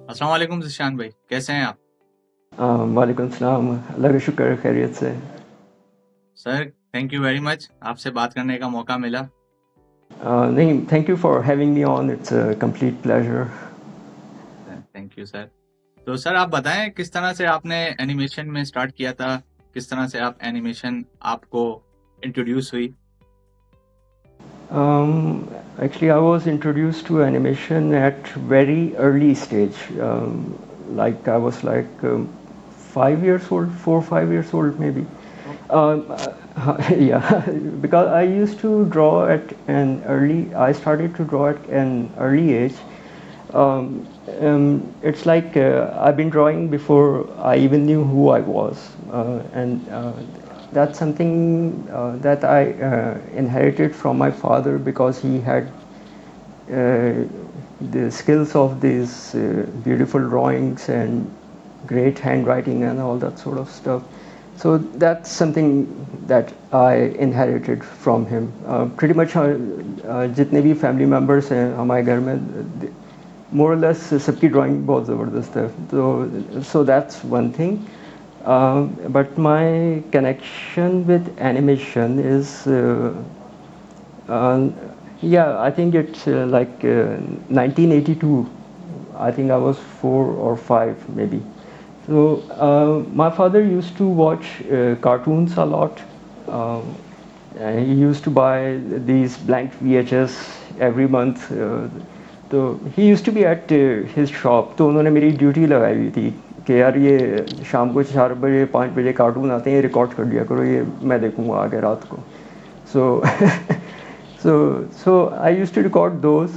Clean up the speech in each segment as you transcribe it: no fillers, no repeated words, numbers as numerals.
अस्सलाम वालेकुम ज़िशान भाई, कैसे हैं आप? वालेकुम सलाम। अल्लाह का शुक्र है, खैरियत से। Sir, thank you very much, आपसे बात करने का मौका मिला। नहीं, thank you for having me on, it's a complete pleasure. Thank you sir. तो सर आप बताएं किस तरह से आपने एनिमेशन में स्टार्ट किया था? किस तरह से आप एनिमेशन आपको इंट्रोड्यूस हुई? Actually, I was introduced to animation at very early stage. Like I was like 5 years old, 4 or 5 years old maybe. Um, yeah, because I used to draw at an early. I started to draw at an early age. It's like I've been drawing before I even knew who I was, and that's something that I inherited from my father because he had the skills of these beautiful drawings and great handwriting and all that sort of stuff. So that's something that I inherited from him. Pretty much जितने भी family members हैं हमारे घर में more or less सबकी drawing बहुत ज़बरदस्त है तो so that's one thing. But my connection with animation is uh, yeah, I think it's like 1982. I think I was 4 or 5 maybe. So my father used to watch cartoons a lot. Um, and he used to buy these blank VHS every month. तो he used to be at his shop. तो उन्होंने मेरी duty लगाई हुई थी कि यार ये शाम को 4 बजे 5 बजे कार्टून आते हैं, ये रिकॉर्ड कर दिया करो, ये मैं देखूँगा आगे रात को. So so I used to record those.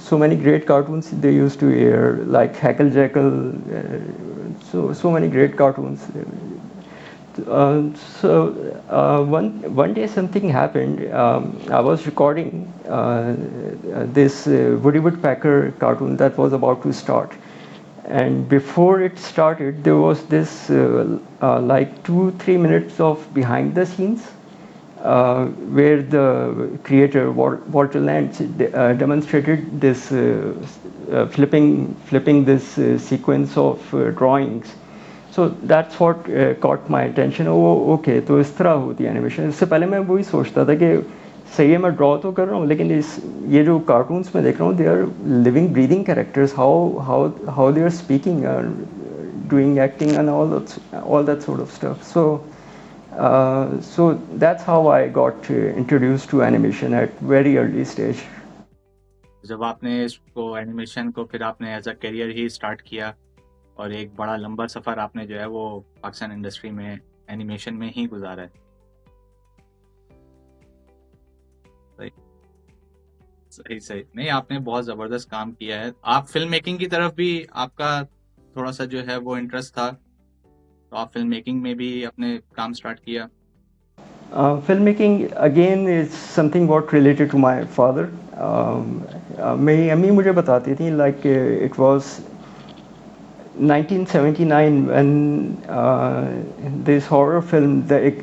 So many great cartoons they used to air, like Hackle Jackal. So many great cartoons. One day something happened. I was recording this Woody Woodpecker cartoon that was about to start, and before it started, there was this like 2-3 minutes of behind the scenes where the creator Walter Lantz demonstrated this flipping this sequence of drawings. So that's what caught my attention. Oh, okay, तो इस तरह होती है animation. इससे पहले मैं वही सोचता था कि सही है मैं ड्रॉ तो कर रहा हूँ लेकिन ये जो कार्टून्स में देख रहा हूँ they are living breathing characters. How they are speaking, doing acting and all that sort of stuff. So that's how I got introduced to animation at very early stage. जब आपने इसको एनिमेशन को फिर आपने एज अ करियर ही start किया और एक बड़ा लंबा सफ़र आपने जो है वो पाकिस्तान इंडस्ट्री में एनिमेशन में ही गुजारा है. सही सही सही नहीं, आपने बहुत ज़बरदस्त काम किया है. आप फिल्म मेकिंग की तरफ भी आपका थोड़ा सा जो है वो इंटरेस्ट था, तो आप फिल्म मेकिंग में भी अपने काम स्टार्ट किया. Filmmaking again is something what related to my father. मेरी अम्मी मुझे बताती थी like it was 1979 when this horror film The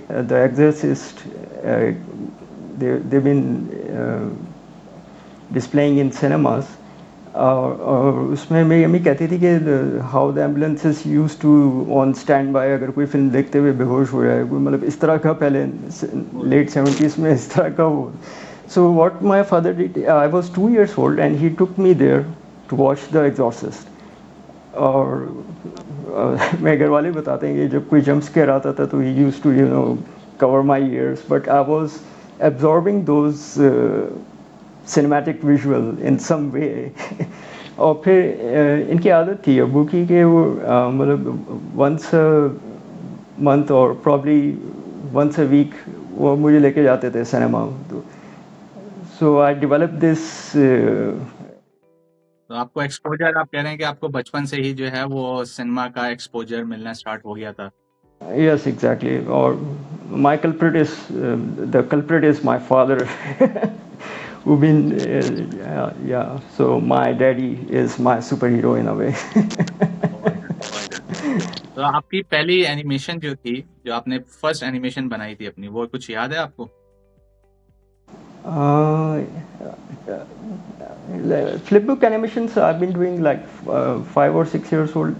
Exorcist they've been displaying in cinemas. और उसमें मेरी अम्मी कहती थी कि how the ambulances use to on stand by अगर कोई फिल्म देखते हुए बेहोश हो जाए कोई, मतलब इस तरह का पहले लेट 70s में इस तरह का वो. So what my father did, I was 2 years old and he took me there to watch The Exorcist. और मेरे घर वाले बताते हैं कि जब कोई जंप स्केयर आता था तो ही use to cover my ears, but I was absorbing those cinematic visual in some way. और फिर इनकी आदत थी अबू की कि वो मतलब वंस मंथ और प्रॉब्ली वंस अ वीक वो मुझे लेके जाते थे सिनेमा. तो सो आई डेवलप दिस. तो आपको एक्सपोजर, आप कह रहे हैं कि आपको बचपन से ही जो है वो सिनेमा का एक्सपोजर मिलना स्टार्ट हो गया था. Yes, exactly. Or my culprit is the culprit is my father, who been yeah. So my daddy is my superhero in a way. बहुत गुड. तो आपकी पहली एनिमेशन जो थी, जो आपने फर्स्ट एनिमेशन बनाई थी अपनी, वो कुछ याद है आपको? uh, Flipbook animations I've been doing like 5 or 6 years old,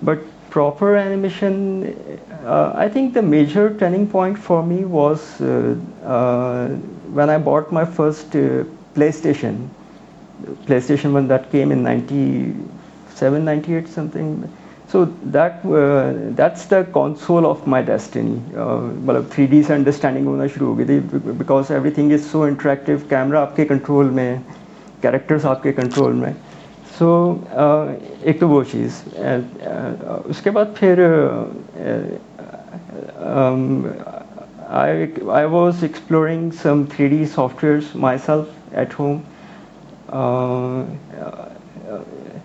but proper animation, I think the major turning point for me was when I bought my first PlayStation 1 that came in 97, 98 something. So that's the console of my destiny. मतलब 3D से understanding होना शुरू हो गई थी because everything is so interactive. Camera आपके control में, characters आपके कंट्रोल में. So एक तो वो चीज़. उसके बाद फिर I was exploring some 3D softwares myself at home.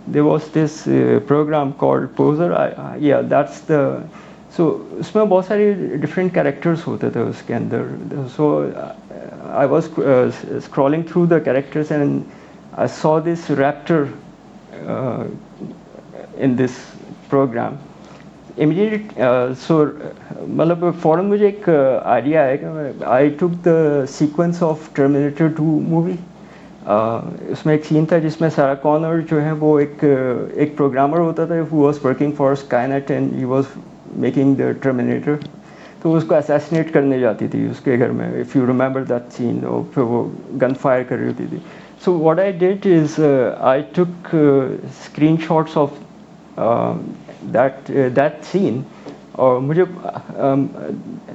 There was this program called Poser. Yeah, that's the. So उसमें बहुत सारे different characters होते थे उसके अंदर. So I was scrolling through the characters and I saw this raptor in this program. Immediate. So मतलब फौरन मुझे एक idea आया कि I took the sequence of Terminator 2 movie. उसमें एक सीन था जिसमें सारा कॉनर जो है वो एक प्रोग्रामर होता था who was working for Skynet and he was making the Terminator. तो उसको असैसिनेट करने जाती थी उसके घर में, if you remember that scene. और फिर वो गन फायर कर रही होती थी. So what I did is I took screenshots of that scene. और मुझे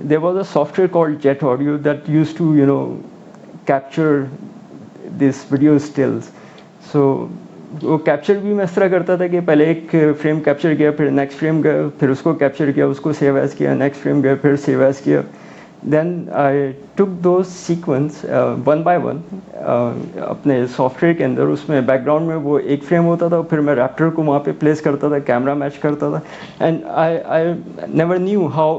there was a software called Jet Audio that used to capture this video stills. So वो कैप्चर भी मैं इस तरह करता था कि पहले एक फ्रेम कैप्चर किया, फिर नेक्स्ट फ्रेम गया, फिर उसको कैप्चर किया, उसको सेव एज किया, नेक्स्ट फ्रेम गया, फिर सेव एज किया. Then I took those sequence one by one अपने सॉफ्टवेयर के अंदर. उसमें बैकग्राउंड में वो एक फ्रेम होता था, फिर मैं रैप्टर को वहाँ पे प्लेस करता था, कैमरा मैच करता था. And I never knew how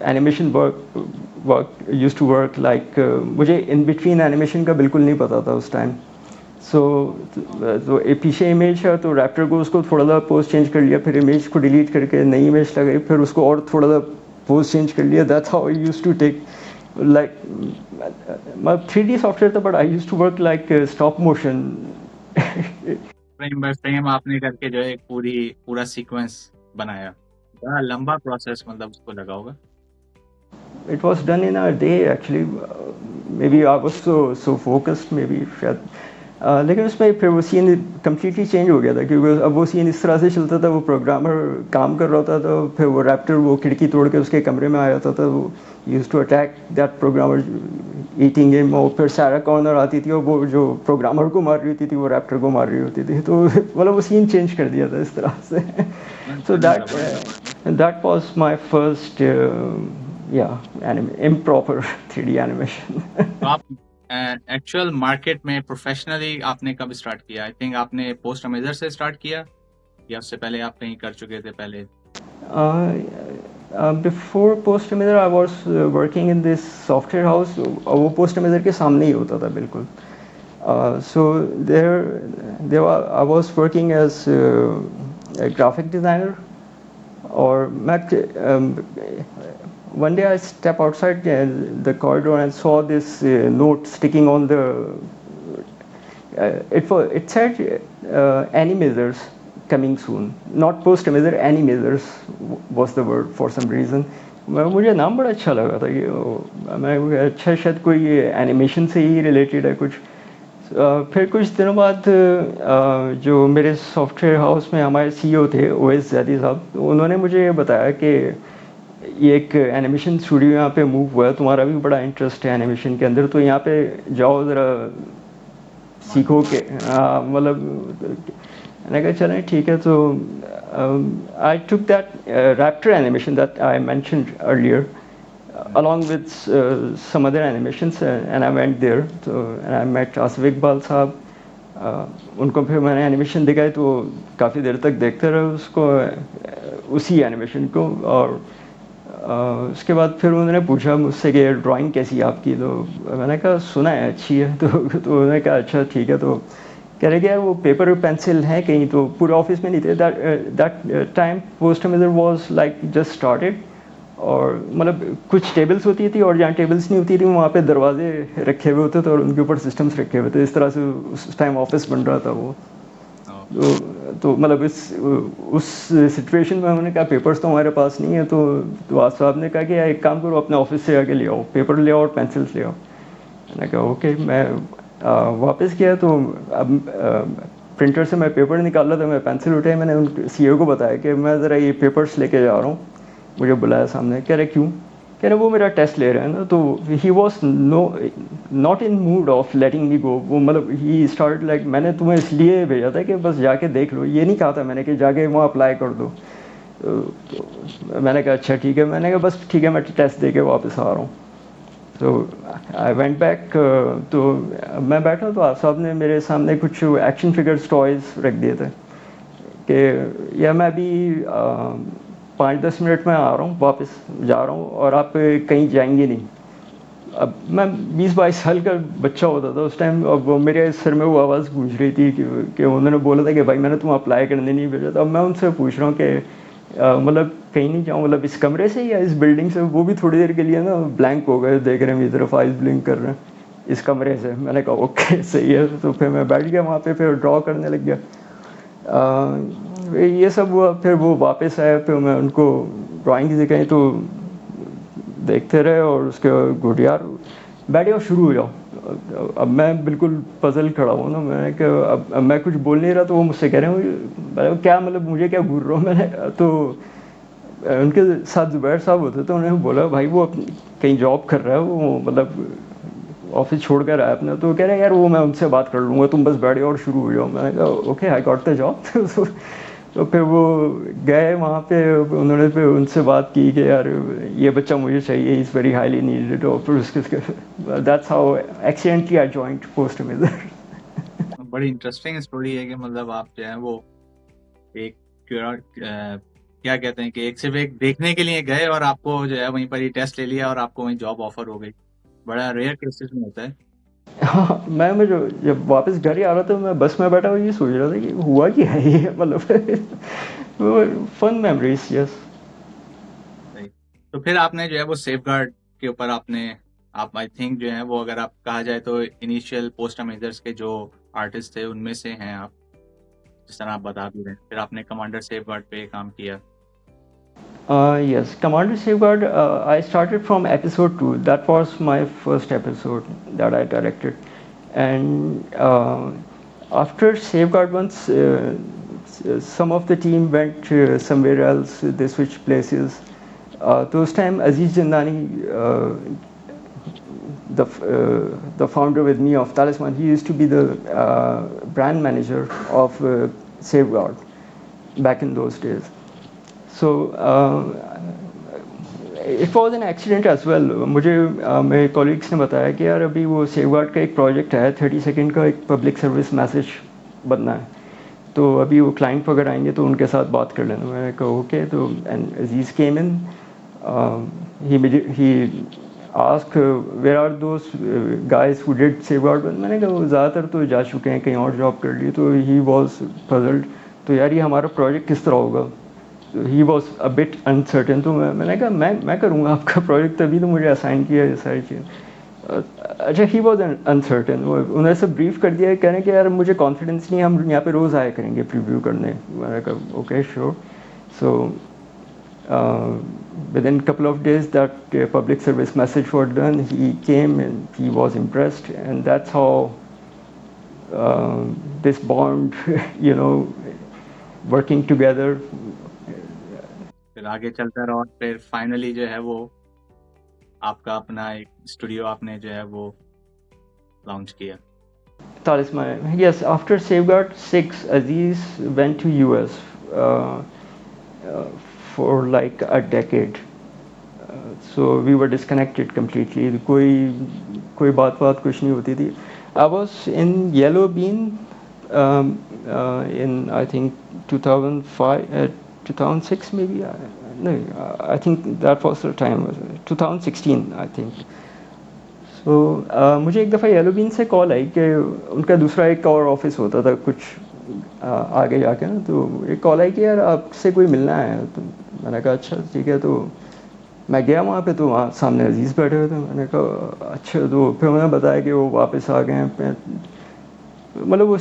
animation work used to work. Like मुझे इन बिटवीन एनिमेशन का बिल्कुल नहीं पता था उस टाइम. सो तो पीछे इमेज है तो रैप्टर को उसको थोड़ा सा पोज चेंज कर लिया, फिर इमेज को डिलीट करके नई इमेज लगाई, फिर उसको और थोड़ा सा पोज चेंज कर लिया. That's how I used to take like my 3D software था, but I used to work like stop motion. Frame by frame आपने करके जो है एक पूरा सीक्वेंस बनाया. बड़ा लंबा प्रोसेस मतलब उसको लगा होगा. It was done in a day actually. Maybe I was so focused maybe शायद. लेकिन उसमें फिर वो सीन कम्प्लीटली चेंज हो गया था क्योंकि अब वो सीन इस तरह से चलता था. वो प्रोग्रामर काम कर रहा था तो फिर वो रैप्टर वो खिड़की तोड़ के उसके कमरे में आ जाता था. वो used to attack that programmer eating him. और फिर सारा कॉर्नर आती थी और वो जो प्रोग्रामर को मार रही होती थी वो रैप्टर को मार रही होती थी. तो मतलब वो सीन चेंज कर दिया था इस तरह से. So that was my first improper 3D animation. तो आप एक्चुअल मार्केट में प्रोफेशनली आपने कब स्टार्ट किया? आई थिंक आपने पोस्ट अमेजर से स्टार्ट किया या उससे पहले आप कहीं कर चुके थे पहले? Before Post Amazon I was working in this software house. वो Post Amazon के सामने ही होता था बिल्कुल. So there I was working as a graphic designer. और मैं one day I stepped outside the corridor and saw this note sticking on the. It said Animazers coming soon. Not Post Amazon, Animazers was the word for some reason. मुझे नाम बड़ा अच्छा लगा था कि मैं अच्छा शायद कोई एनिमेशन से ही रिलेटेड है कुछ. फिर कुछ दिनों बाद जो मेरे सॉफ्टवेयर हाउस में हमारे CEO थे OS ज़ैदी साहब, उन्होंने मुझे बताया कि ये एक एनिमेशन स्टूडियो यहाँ पे मूव हुआ है, तुम्हारा भी बड़ा इंटरेस्ट है एनिमेशन के अंदर, तो यहाँ पे जाओ ज़रा सीखो के. मतलब मैंने कहा चलें ठीक है. तो I took that raptor animation that I mentioned earlier along with some other animations and I went there. So and I met Asif Iqbal साहब. उनको फिर मैंने एनिमेशन दिखाई तो काफ़ी देर तक देखते रहे उसको, उसी एनिमेशन को. और उसके बाद फिर उन्होंने पूछा मुझसे कि ड्राइंग कैसी है आपकी. तो मैंने कहा सुना है अच्छी है. तो उन्होंने कहा अच्छा ठीक है. तो कह रहे कि यार वो पेपर और पेंसिल है कहीं, तो पूरे ऑफिस में नहीं थे. दैट टाइम पोस्ट अमेजर वाज लाइक जस्ट स्टार्टेड. और मतलब कुछ टेबल्स होती थी और जहाँ टेबल्स नहीं होती थी वहाँ पे दरवाजे रखे हुए होते थे और उनके ऊपर सिस्टम्स रखे हुए थे, इस तरह से उस टाइम ऑफिस बन रहा था वो। ओ, तो मतलब उस सिचुएशन में हमने कहा पेपर्स तो हमारे पास नहीं है, तो आज साहब ने कहा कि यार एक काम करो, अपने ऑफिस से आके ले आओ, पेपर ले आओ और पेंसिल्स ले आओ। मैंने कहा ओके। मैं वापस गया तो अब प्रिंटर से मैं पेपर निकाल रहा था, मैं पेंसिल उठाई, मैंने उन सीईओ को बताया कि मैं ज़रा ये पेपर्स लेके जा रहा हूँ। मुझे बुलाया सामने, कह रहे क्यों? कह रहे वो मेरा टेस्ट ले रहे हैं ना। तो he was not in mood of letting me go. वो मतलब ही स्टार्ट लाइक मैंने तुम्हें इसलिए भेजा था कि बस जाके देख लो, ये नहीं कहा था मैंने कि जाके वहाँ अप्लाई कर दो। तो मैंने कहा अच्छा ठीक है। मैंने कहा बस ठीक है, मैं टेस्ट दे के वापस आ रहा हूँ। तो आई वेंट बैक। तो मैं बैठा तो आप साहब ने मेरे सामने कुछ एक्शन फिगर्स टॉयज़ रख दिए थे कि या मैं अभी 5-10 मिनट में आ रहा हूँ, वापस जा रहा हूँ और आप कहीं जाएंगे नहीं। अब मैं 20-22 साल का बच्चा होता था उस टाइम। अब वो मेरे सिर में वो आवाज़ गूंज रही थी कि उन्होंने बोला था कि भाई मैंने तुम्हें अप्लाई करने नहीं भेजा था। अब मैं उनसे पूछ रहा हूँ कि मतलब कहीं नहीं जाऊँ, मतलब इस कमरे से या इस बिल्डिंग से? वो भी थोड़ी देर के लिए ना ब्लैंक हो गए, देख रहे हैं मेरी तरफ, आइज ब्लिंक कर रहे हैं, इस कमरे से। मैंने कहा ओके सही है। तो फिर मैं बैठ गया वहाँ पे, फिर ड्रॉ करने लग गया। ये सब हुआ, फिर वो वापस आया, फिर मैं उनको ड्राइंग दिखाई तो देखते रहे और उसके गुड यार बैठ जाओ, शुरू हो जाओ। अब मैं बिल्कुल पजल खड़ा हूँ ना। मैंने कहा अब मैं कुछ बोल नहीं रहा, तो वो मुझसे कह रहे हैं क्या मतलब मुझे क्या घूर रहा हूँ। मैंने तो उनके साथ जुबैर साहब होते तो उन्होंने बोला भाई वो कहीं जॉब कर रहा है, वो मतलब ऑफिस छोड़ कर आया अपना। तो कह रहे हैं यार वो मैं उनसे बात कर लूँगा, तुम बस बैठ जाओ और शुरू हो जाओ। मैंने कहा okay I got the job. तो फिर वो गए वहाँ पे, उन्होंने फिर उनसे बात की कि यार ये बच्चा मुझे चाहिए, इज़ वेरी हाईली नीडेड। और फिर उसके that's how accidentally I joined post major. बड़ी इंटरेस्टिंग स्टोरी है कि मतलब आप जो है वो एक क्या कहते हैं कि एक सिर्फ एक देखने के लिए गए और आपको जो है वहीं पर ही टेस्ट ले लिया और आपको वहीं जॉब ऑफर हो गई। बड़ा रेयर केसेस में होता है। हाँ, मैं जो जब वापस घर ही आ रहा था, मैं बस में बैठा हुआ ये सोच रहा था कि हुआ क्या है ये, मतलब वो फन मेमोरीज। यस। सही। तो फिर आपने जो है वो सेफ गार्ड के ऊपर आप आई थिंक जो है वो अगर आप कहा जाए तो इनिशियल पोस्ट मेजर्स के जो आर्टिस्ट थे उनमें से हैं आप, जिस तरह आप बता भी रहे हैं। फिर आपने कमांडर सेफ गार्ड पे काम किया। Yes, Commander Safeguard, I started from episode 2. That was my first episode that I directed. And after Safeguard, once some of the team went somewhere else, they switched places. Those time, Aziz Jindani, the founder with me of Talisman, he used to be the brand manager of Safeguard back in those days. So it was an accident as well. मुझे मेरे colleagues ने बताया कि यार अभी वो safeguard का एक प्रोजेक्ट है, 30 सेकेंड का एक पब्लिक सर्विस मैसेज बनना है, तो अभी वो क्लाइंट वगैरह आएंगे तो उनके साथ बात कर लेना। मैंने कहा ओके। तो and Aziz came in, he ask where are those guys who did safeguard. मैंने कहा वो ज़्यादातर तो जा चुके हैं, कहीं और जॉब कर ली। तो ही वॉज पजल्ड, तो यार ये हमारा प्रोजेक्ट किस तरह होगा? He was a bit uncertain. तो मैंने कहा मैं करूँगा आपका प्रोजेक्ट, तभी तो मुझे असाइन किया ये सारी चीज़। अच्छा, ही वॉज अनसर्टेन। उन्होंने सब ब्रीफ कर दिया, कहने कि यार मुझे कॉन्फिडेंस नहीं है, हम यहाँ पे रोज़ आया करेंगे प्रीव्यू करने। मैंने कहा okay sure. So within couple of days that public service message was done, he came and he was impressed, and that's how this bond you know working together। फिर आगे चलता रहा और फिर फाइनली जो है वो आपका अपना एक स्टूडियो आपने जो है वो लॉन्च किया। Talisman. Yes, after Safeguard 6, Aziz went to US for like a decade. So we were disconnected completely. कोई बात कुछ नहीं होती थी। I was in Yellow Bean in I think 2005, 2006 maybe. No, I think that was the time. 2016 I think. तो मुझे एक दफ़ा येलो बीन से कॉल आई कि उनका दूसरा एक और ऑफिस होता था कुछ आगे जाके ना। तो एक कॉल आई कि यार आपसे कोई मिलना है। तो मैंने कहा अच्छा ठीक है। तो मैं गया वहाँ पे तो वहाँ सामने अजीज़ बैठे हुए थे। मैंने कहा अच्छा, तो फिर उन्होंने बताया कि वो वापस आ गए हैं। मतलब वो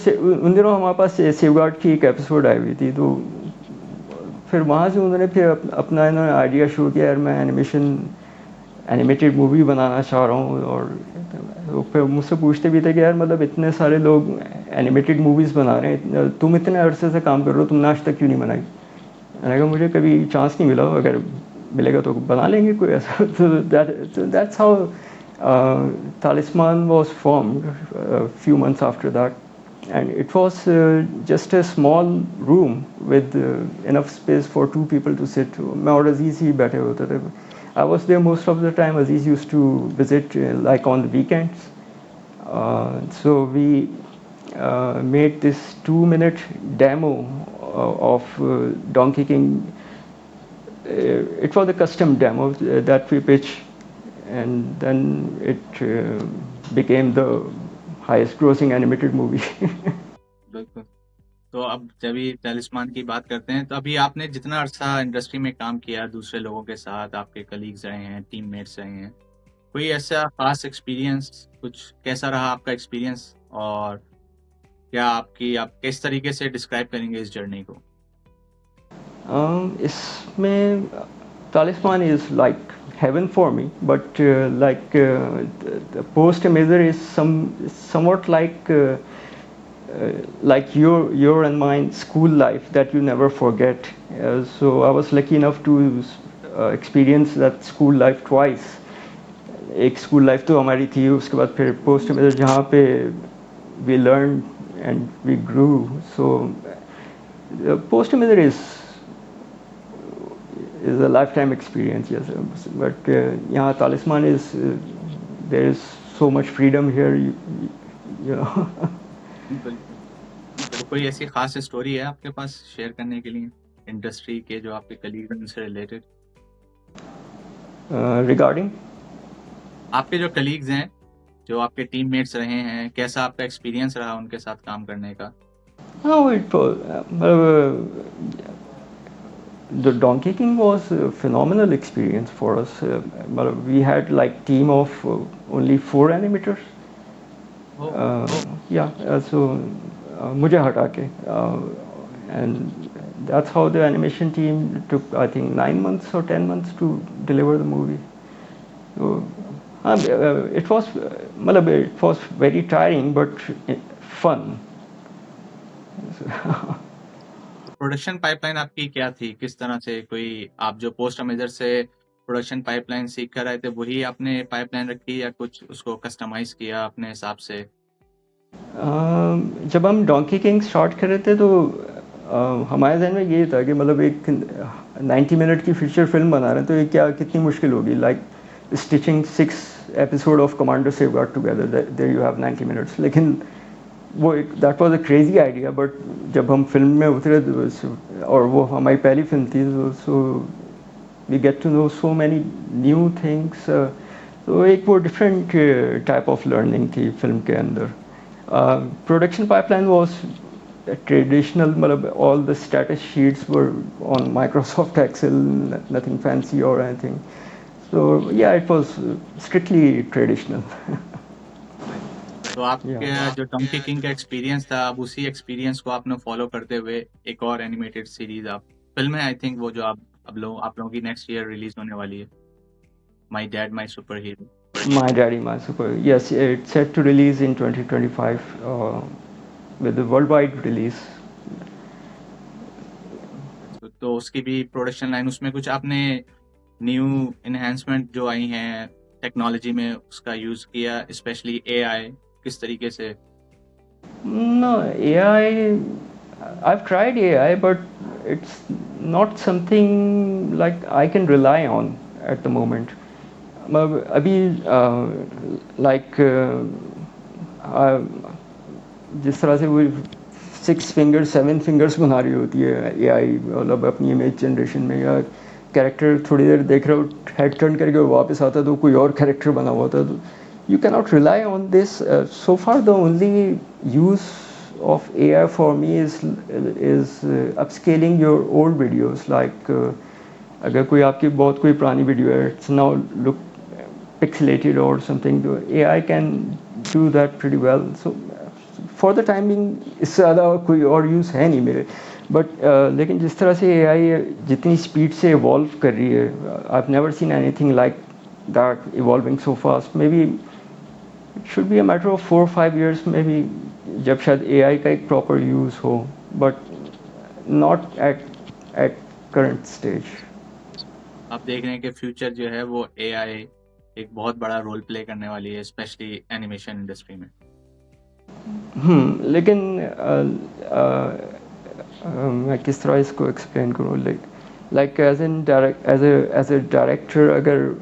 उन दिनों हमारे पास सेवगार्ड की एक एपिसोड आई हुई थी, तो फिर वहाँ से उन्होंने फिर अपना इन्होंने आइडिया शुरू किया, यार मैं एनिमेटेड मूवी बनाना चाह रहा हूँ। और तो फिर मुझसे पूछते भी थे कि यार मतलब इतने सारे लोग एनिमेटेड मूवीज़ बना रहे हैं, तुम इतने अरसे से काम कर रहे हो, तुमने आज तक क्यों नहीं बनाई? मैंने कहा मुझे कभी चांस नहीं मिला, अगर मिलेगा तो बना लेंगे कोई ऐसा। तो that's how Talisman was formed a few months after that, and it was just a small room with enough space for two people to sit. मैं और अजीज़ ही बैठे होते थे. I was there most of the time. Aziz used to visit like on the weekends. So we made this 2-minute demo of Donkey King. It was a custom demo that we pitched, and then it became the highest grossing animated movie. बिल्कुल। तो अब जब भी टैलिस्मान की बात करते हैं, तो अभी आपने जितना अर्सा इंडस्ट्री में काम किया, दूसरे लोगों के साथ आपके कलीग्स रहे हैं, टीममेट्स रहे हैं, कोई ऐसा खास एक्सपीरियंस, कुछ कैसा रहा आपका एक्सपीरियंस, और क्या आप किस तरीके से डिस्क्राइब करेंगे इस जर्नी को? इसमें Talisman is like heaven for me, but the post measure is somewhat like your and mine school life that you never forget. So I was lucky enough to experience that school life twice. एक school life तो हमारी थी, उसके बाद फिर post major जहाँ पे we learned and we grew. So post measure is a lifetime experience, yes. But यहाँ Talisman is there is so much freedom here, you know. बिल्कुल। तो कोई ऐसी खास स्टोरी है आपके पास शेयर करने के लिए, इंडस्ट्री के जो आपके कलीग हैं उनसे रिलेटेड? Regarding आपके जो कलीग्स हैं, जो आपके टीममेट्स रहे हैं, कैसा आपका एक्सपीरियंस रहा उनके साथ काम करने का? oh, it was the Donkey King was a phenomenal experience for us. We had like team of only 4 animators. Yeah, so मुझे हटा के, and that's how the animation team took, I think, 9 months or 10 months to deliver the movie. So it was very tiring but fun. Production pipeline आपकी क्या थी? किस तरह से, कोई आप जो पोस्ट मेजर से प्रोडक्शन पाइपलाइन सीख कर आए थे, वही आपने पाइपलाइन रखी या कुछ उसको कस्टमाइज किया अपने हिसाब से? जब हम डोंकी किंग स्टार्ट कर रहे थे तो हमारे जहन में ये था कि मतलब एक 90 मिनट की फीचर फिल्म बना रहे हैं, तो ये कितनी मुश्किल होगी, like stitching 6 episode of commando safeguard together, there you have 90 minutes. लेकिन वो that was a crazy idea, but जब हम फिल्म में उतरे और वो हमारी पहली फिल्म थी, so we get to know so many new things. तो एक वो डिफरेंट टाइप ऑफ लर्निंग थी फिल्म के अंदर. Production pipeline was traditional, all the status sheets were on Microsoft Excel, nothing fancy or anything. So yeah, it was strictly traditional. तो आपके जो Dunki king का एक्सपीरियंस था, अब उसी एक्सपीरियंस को आपने फॉलो करते हुए एक और एनिमेटेड सीरीज आप फिल्म है, आई थिंक वो जो आप लोगों की नेक्स्ट ईयर रिलीज होने वाली है, my dad my super hero. My Daddy, My Super. Yes, it's set to release in 2025 with the worldwide release. तो उसकी भी प्रोडक्शन लाइन, उसमें कुछ आपने न्यू एनहांसमेंट जो आई हैं टेक्नोलॉजी में उसका यूज किया, स्पेशली एआई, किस तरीके से? No, AI, I've tried AI, but it's not something like I can rely on at the moment. अभी लाइक जिस तरह से वो 6 फिंगर्स 7 फिंगर्स बना रही होती है AI, मतलब अपनी इमेज जनरेशन में, या कैरेक्टर थोड़ी देर देख रहे हो, हेड टर्न करके वापस आता तो कोई और कैरेक्टर बना हुआ था. तो you cannot rely on this. So far the only use of AI for me is upscaling your old videos, like अगर कोई आपकी बहुत कोई पुरानी वीडियो है, it's now look pixelated or something, तो AI can do that pretty well. So for the time being इससे ज़्यादा कोई और यूज़ है नहीं मेरे, बट लेकिन जिस तरह से AI जितनी स्पीड से इवॉल्व कर रही है, I've never seen anything like that evolving so fast. Maybe it should be a matter of 4 or 5 years maybe, जब शायद AI का एक प्रॉपर यूज़ हो, but not at current stage. आप देख रहे हैं कि फ्यूचर जो है वो एआई एक बहुत बड़ा रोल प्ले करने वाली है, स्पेशली एनिमेशन इंडस्ट्री में. लेकिन मैं किस तरह इसको एक्सप्लेन करूँ, लाइक एज ए डायरेक्टर, अगर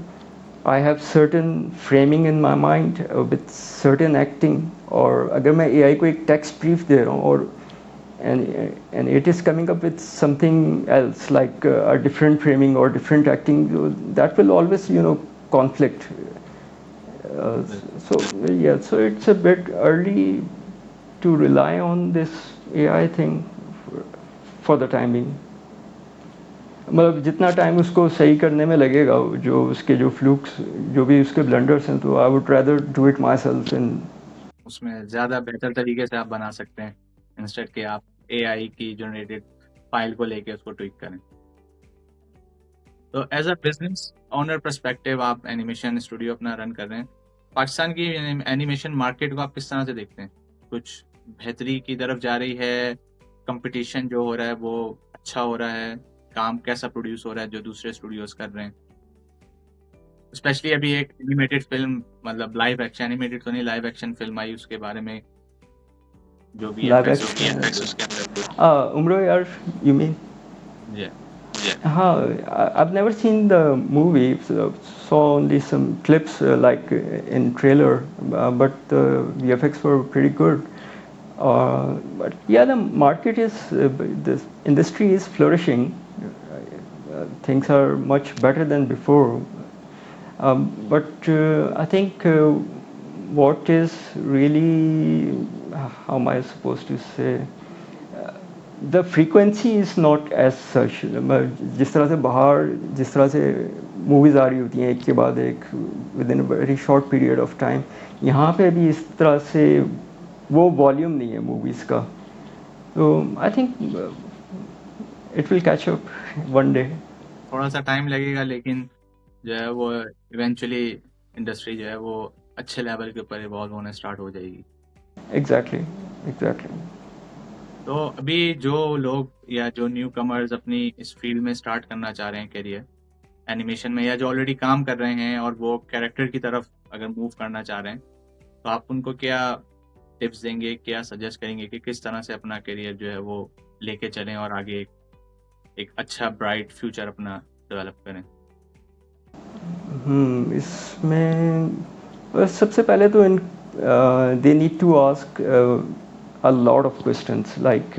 I have certain framing in my mind with certain acting, और अगर मैं एआई को एक टेक्स्ट ब्रीफ दे रहा हूँ और and it is coming up with something else like a different framing or different acting, that will always conflict. So yeah, so it's a bit early to rely on this AI thing for the time being. मतलब जितना time उसको सही करने में लगेगा, जो उसके जो फ्लूक्स, जो भी उसके ब्लंडर्स हैं, तो I would rather do it my self in. उसमें ज़्यादा बेहतर तरीके से आप बना सकते हैं, इंस्टेड के आप एआई की जनरेटेड फाइल को लेके उसको ट्विक करें. तो as a business owner perspective आप एनिमेशन स्टूडियो अपना रन कर रहे हैं. पाकिस्तान की एनिमेशन मार्केट को आप किस तरह से देखते हैं? कुछ बेहतरी की तरफ जा रही है? कंपटीशन जो हो रहा है वो अच्छा हो रहा है? काम कैसा प्रोड्यूस हो रहा है जो दूसरे स्टूडियोज कर रहे हैं? स्पेशली अभी एक एनिमेटेड फिल्म, मतलब लाइव एक्शन, एनिमेटेड तो नहीं, लाइव एक्शन फिल्म आई, उसके बारे में जो भी Live VFX action. उसके अंदर. Umro yaar, you mean? Yeah. I've never seen the movie, so saw only some clips like in trailer, but the VFX were pretty good. But yeah, the market is, this industry is flourishing. Things are much better than before. But I think what is really, how am I supposed to say? The frequency is not as such. जिस तरह से बाहर जिस तरह से movies आ रही होती हैं एक के बाद एक with in very short period of time, यहाँ पे भी इस तरह से वो वॉल्यूम नहीं है मूवीज़ का. तो I think it will catch up one day. थोड़ा सा टाइम लगेगा, लेकिन जो है वो इवेंचुअली इंडस्ट्री जो है वो अच्छे लेवल के ऊपर इवॉल्व होने स्टार्ट हो जाएगी. एग्जैक्टली. तो अभी जो लोग या जो न्यू कमर्स अपनी इस फील्ड में स्टार्ट करना चाह रहे हैं करियर एनिमेशन में, या जो ऑलरेडी काम कर रहे हैं और वो कैरेक्टर की तरफ अगर मूव करना चाह रहे हैं, तो आप उनको क्या टिप्स देंगे, क्या सजेस्ट करेंगे कि किस तरह से अपना करियर जो है वो लेके चलें और आगे एक अच्छा ब्राइट फ्यूचर अपना डेवलप करें? इसमें बस सबसे पहले तो they need to ask a lot of questions, like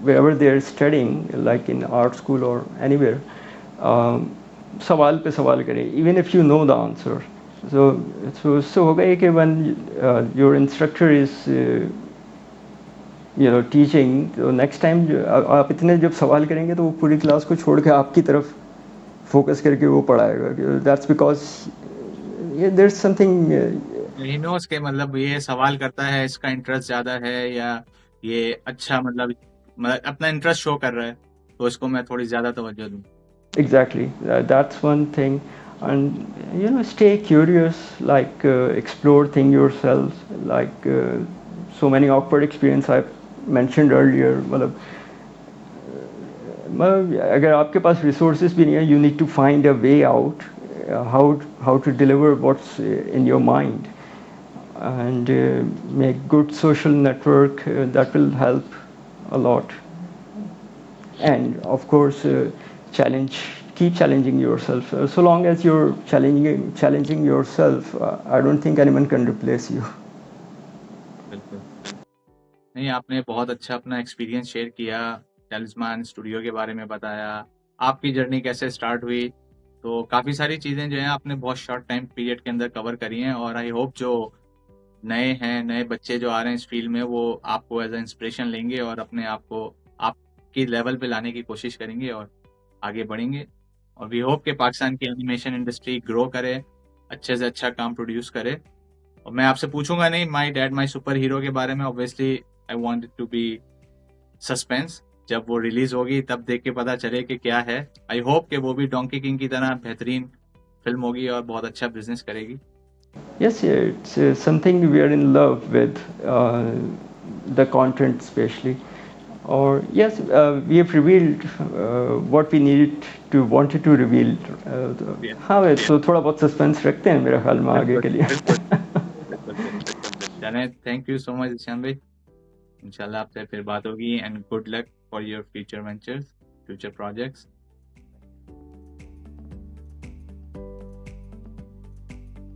wherever they are studying, like in art school or anywhere, सवाल पे सवाल करें, even if you know the answer. So होगा ये कि when your instructor is teaching, तो next time आप इतने जब सवाल करेंगे तो वो पूरी क्लास को छोड़ के आपकी तरफ फोकस करके वो पढ़ाएगा. That's because there's something he knows के मतलब ये सवाल करता है, इसका इंटरेस्ट ज्यादा है, या ये अच्छा मतलब अपना इंटरेस्ट शो कर रहा है, तो इसको मैं थोड़ी ज्यादा तवज्जो दूं. Exactly. That's one thing. And stay curious, like explore things yourself, like so many awkward experience I mentioned earlier. मतलब अगर आपके पास resources भी नहीं है, you need to find a way out, how to deliver what's in your mind, and make good social network, that will help a lot. And of course keep challenging yourself. So long as you're challenging yourself, I don't think anyone can replace you. बिल्कुल नहीं, आपने बहुत अच्छा अपना experience share किया, टैलिस्मान studio के बारे में बताया, आपकी जर्नी कैसे स्टार्ट हुई. तो काफ़ी सारी चीज़ें जो हैं आपने बहुत शॉर्ट टाइम पीरियड के अंदर कवर करी हैं, और आई होप जो नए बच्चे जो आ रहे हैं इस फील्ड में, वो आपको एज ए इंस्पिरेशन लेंगे और अपने आप को आपकी लेवल पे लाने की कोशिश करेंगे और आगे बढ़ेंगे. और वी होप कि पाकिस्तान की एनिमेशन इंडस्ट्री ग्रो करे, अच्छे से अच्छा काम प्रोड्यूस करे। और मैं आपसे पूछूंगा नहीं my dad my super hero के बारे में, obviously I want it to be suspense. जब वो रिलीज होगी तब देख के पता चले कि क्या है। आई होप कि वो भी डोंकी किंग की तरह बेहतरीन फिल्म होगी और बहुत अच्छा बिजनेस करेगी। Yes, yeah, it's something we are in love with, the content especially. Or yes, we have revealed what we needed to wanted to reveal. Yeah. हाँ तो थोड़ा बहुत सस्पेंस रखते हैं मेरे ख्याल में आगे बिल्कुल के लिए। बिल्कुल बिल्कुल बिल्कुल। चलें, thank you so much Ishan भाई, इंशाल्लाह आपसे फिर बात होगी and good luck for your future ventures, future projects.